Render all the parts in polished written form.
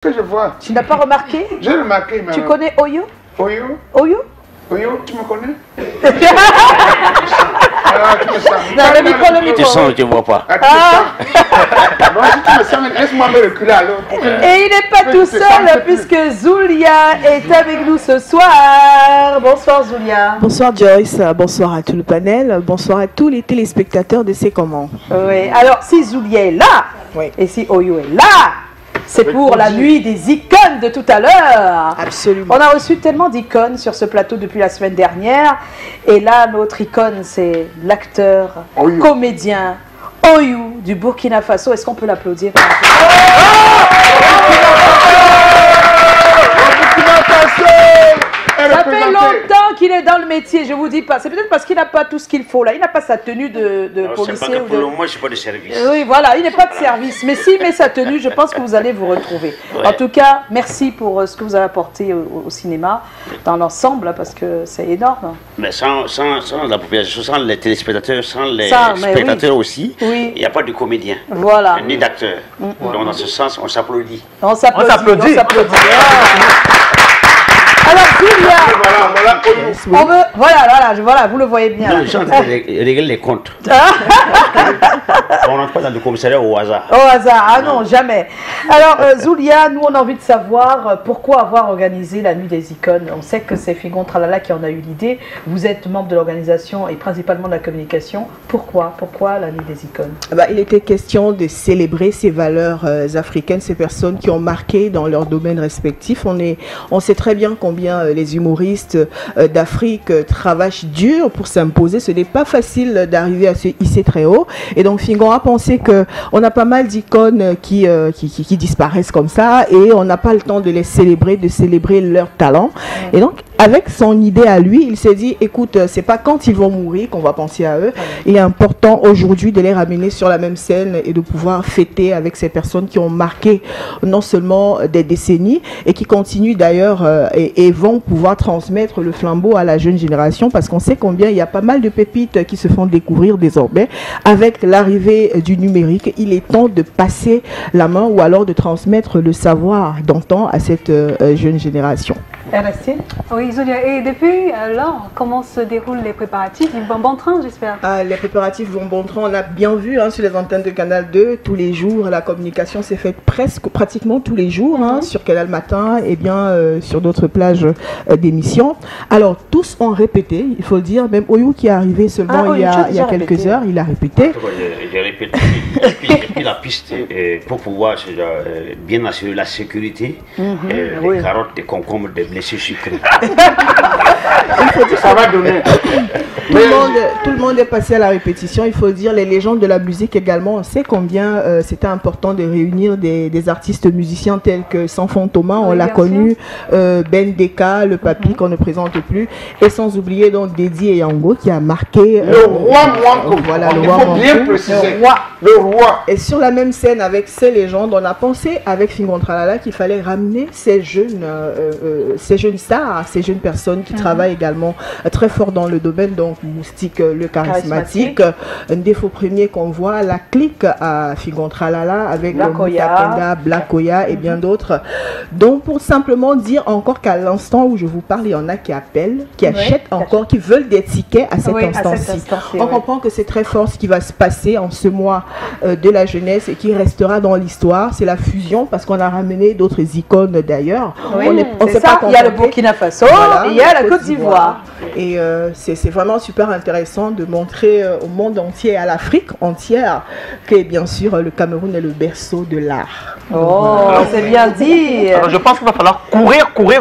Que je vois. Tu n'as pas remarqué? J'ai remarqué, mais... Tu connais Oyo? Oyo? Oyo? Oyo, tu me connais? Non, le micro, le micro. Tu sens, tu ne vois pas. Bon, si tu me sens, laisse-moi me reculer alors. Et il n'est pas tout seul puisque Zulia est avec nous ce soir. Bonsoir Zulia. Bonsoir Joyce, bonsoir à tout le panel, bonsoir à tous les téléspectateurs de C'est Comment. Oui, alors si Zulia est là, Oui. et si Oyo est là, c'est pour la nuit des icônes de tout à l'heure. Absolument. On a reçu tellement d'icônes sur ce plateau depuis la semaine dernière. Et là, notre icône, c'est l'acteur, Oyo. comédien, Oyo du Burkina Faso. Est-ce qu'on peut l'applaudir? Ça fait longtemps qu'il est dans le métier, je vous dis pas. C'est peut-être parce qu'il n'a pas tout ce qu'il faut là. Il n'a pas sa tenue de policier. C'est pas que pour le moment, je ne suis pas de service. Oui, voilà, il n'est pas de service. Mais s'il met sa tenue, je pense que vous allez vous retrouver. Ouais. En tout cas, merci pour ce que vous avez apporté au cinéma dans l'ensemble, parce que c'est énorme. Mais sans la population, sans les téléspectateurs, sans les Mais spectateurs aussi, Oui. il n'y a pas de comédien, Voilà. ni d'acteur. Donc dans ce sens, on s'applaudit. On s'applaudit. On s'applaudit. Alors, Julia, Voilà, Oyo. on veut... Voilà, vous le voyez bien. Non, les gens règlent les comptes. On rentre pas dans le commissariat au hasard. Au hasard, ah non, jamais. Alors, Zulia, nous, on a envie de savoir pourquoi avoir organisé la Nuit des Icônes. On sait que c'est Figon Tralala qui en a eu l'idée. Vous êtes membre de l'organisation et principalement de la communication. Pourquoi la Nuit des Icônes? Il était question de célébrer ces valeurs africaines, ces personnes qui ont marqué dans leur domaine respectif. On sait très bien combien les humoristes d'Afrique travaillent dur pour s'imposer. Ce n'est pas facile d'arriver à se hisser très haut. Et donc, Figon a pensé qu'on a pas mal d'icônes qui disparaissent comme ça et on n'a pas le temps de les célébrer, de célébrer leur talent. Et donc, avec son idée à lui, il s'est dit, écoute, c'est pas quand ils vont mourir qu'on va penser à eux. Il est important aujourd'hui de les ramener sur la même scène et de pouvoir fêter avec ces personnes qui ont marqué non seulement des décennies et qui continuent d'ailleurs et vont pouvoir transmettre le flambeau à la jeune génération, parce qu'on sait combien il y a pas mal de pépites qui se font découvrir désormais. Avec l'arrivée du numérique, il est temps de passer la main ou alors de transmettre le savoir d'antan à cette jeune génération. Ernestine? Oui, Zulia. Et depuis alors, comment se déroulent les préparatifs? Ils vont bon train, j'espère. Les préparatifs vont bon train. On a bien vu sur les antennes de Canal 2, tous les jours, la communication s'est faite pratiquement tous les jours, sur Canal Matin et bien sur d'autres plages d'émissions. Alors, tous ont répété, il faut le dire, même Oyo qui est arrivé seulement il y a quelques heures, il a répété. J'ai répété. J'ai pris la piste pour pouvoir bien assurer la sécurité, les carottes, des concombres, des blessés sucrés. Ça va donner. Tout le monde est passé à la répétition. Il faut dire, les légendes de la musique également. On sait combien c'était important de réunir des artistes musiciens tels que Sanfon Thomas, on l'a connu, Ben Deka, le papy qu'on ne présente plus, et sans oublier donc Dédi et Yango qui a marqué le roi Mouanko. Voilà, le Il roi faut bien Mouanko. préciser. Le roi. Le roi. Et sur la même scène avec ces légendes, on a pensé avec Figon Tralala qu'il fallait ramener ces jeunes stars, ces jeunes personnes qui travaillent également très fort dans le domaine, donc Moustique le charismatique. Un défaut premier qu'on voit, la clique à Figon Tralala avec Moutakenda, Black Oya et bien d'autres. Donc pour simplement dire encore qu'à l'instant où je vous parle, il y en a qui appellent, qui achètent encore, qui veulent des tickets à cet instant-ci. On comprend que c'est très fort ce qui va se passer en ce mois de la jeunesse et qui restera dans l'histoire. C'est la fusion parce qu'on a ramené d'autres icônes d'ailleurs. On sait pas. Il y a le Burkina Faso, et il y a la Côte d'Ivoire. Et c'est vraiment super intéressant de montrer au monde entier, à l'Afrique entière, que bien sûr le Cameroun est le berceau de l'art. Oh, c'est bien dit. Alors je pense qu'il va falloir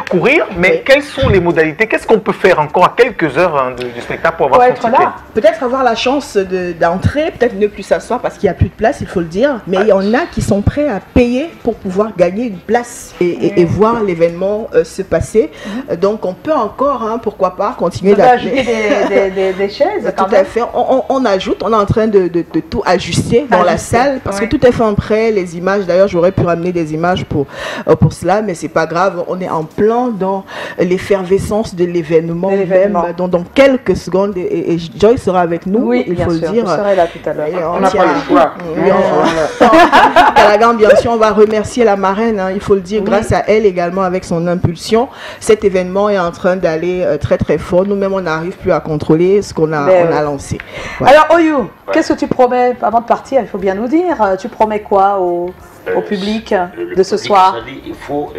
courir, mais quelles sont les modalités? Qu'est-ce qu'on peut faire encore à quelques heures du spectacle pour avoir son ticket? Peut-être avoir la chance d'entrer, peut-être ne plus s'asseoir parce qu'il n'y a plus de place, il faut le dire, mais il y en a qui sont prêts à payer pour pouvoir gagner une place et voir l'événement se passer. Donc on peut encore, pourquoi pas, continuer d'ajouter des chaises. Tout à fait, on ajoute, on est en train de tout ajuster dans la salle parce que tout est fait en prêt, les images d'ailleurs j'aurais pu ramener des images pour cela, mais c'est pas grave. On est en plein dans l'effervescence de l'événement même. Dans quelques secondes, et Joy sera avec nous, oui, il faut le dire. Vous serez là tout à l'heure. On n'a pas le choix. Calagan, bien sûr, on va remercier la marraine, hein, il faut le dire, grâce à elle également, avec son impulsion. Cet événement est en train d'aller très très fort. Nous-mêmes, on n'arrive plus à contrôler ce qu'on a lancé. Ouais. Alors, Oyo, qu'est-ce que tu promets avant de partir? Il faut bien nous dire. Tu promets quoi au public de ce soir? Il faut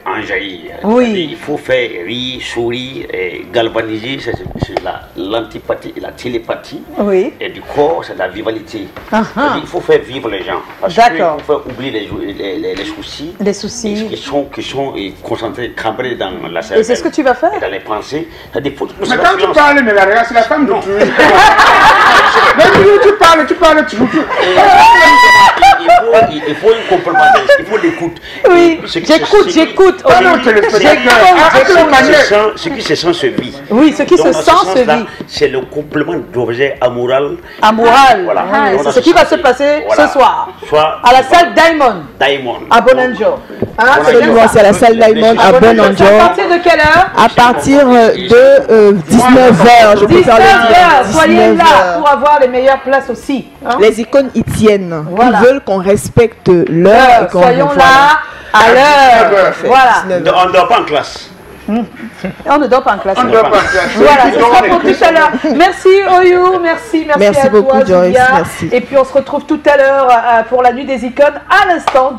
enjaillir. Oui. Il faut faire rire, sourire, galvaniser. C'est l'antipathie et la télépathie. Oui. Et du corps, c'est la vivalité. Il faut faire vivre les gens. D'accord. Il faut oublier les soucis. Les soucis. Qui sont concentrés, cambrés dans la cervelle. Et c'est ce que tu vas faire? Et dans les pensées. Mais quand tu parles, mais la regarde, c'est la femme de tu. Mais tu parles, tu joues. Il faut une complémentarité, il faut l'écoute. Oui, j'écoute. Ce qui se sent se vit. Oui, ce qui se sent se vit. C'est le complément d'objet amoral. Voilà. C'est ce qui va se passer ce soir. À la salle Diamond. À Bonanjo. Absolument, c'est à la salle Diamond à Bonanjo. À partir de quelle heure? À partir de 19h. 19h, soyez là pour avoir les meilleures places aussi. Les icônes y tiennent. Ils veulent qu'on respecte l'heure. Soyons là à l'heure. Voilà. On ne dort pas en classe. On ne dort pas en classe. Voilà, ce sera pour tout à l'heure. Merci Oyo, merci beaucoup, à toi, Joyce. Julia. Merci. Et puis on se retrouve tout à l'heure pour la nuit des icônes. À l'instant,